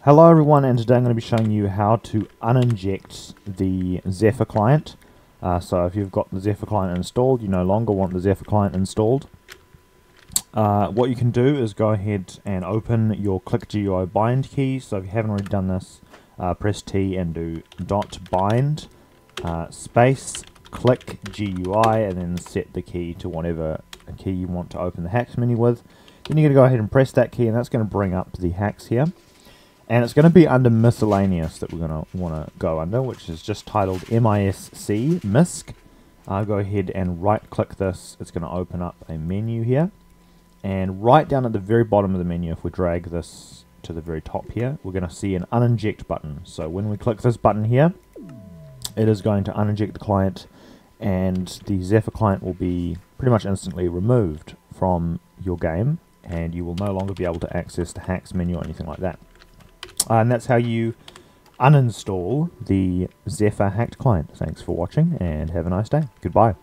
Hello everyone, and today I'm going to be showing you how to uninject the Zephyr client. So if you've got the Zephyr client installed, you no longer want the Zephyr client installed. What you can do is go ahead and open your ClickGUI bind key. So if you haven't already done this, press T and do .bind space click GUI, and then set the key to whatever key you want to open the hacks menu with. Then you're going to go ahead and press that key, and that's going to bring up the hacks here. And it's going to be under miscellaneous that we're going to want to go under, which is just titled MISC. I'll go ahead and right click this. It's going to open up a menu here. And right down at the very bottom of the menu, if we drag this to the very top here, we're going to see an uninject button. So when we click this button here, it is going to uninject the client, and the Zephyr client will be pretty much instantly removed from your game, and you will no longer be able to access the hacks menu or anything like that. And that's how you uninstall the Zephyr hacked client. Thanks for watching and have a nice day. Goodbye.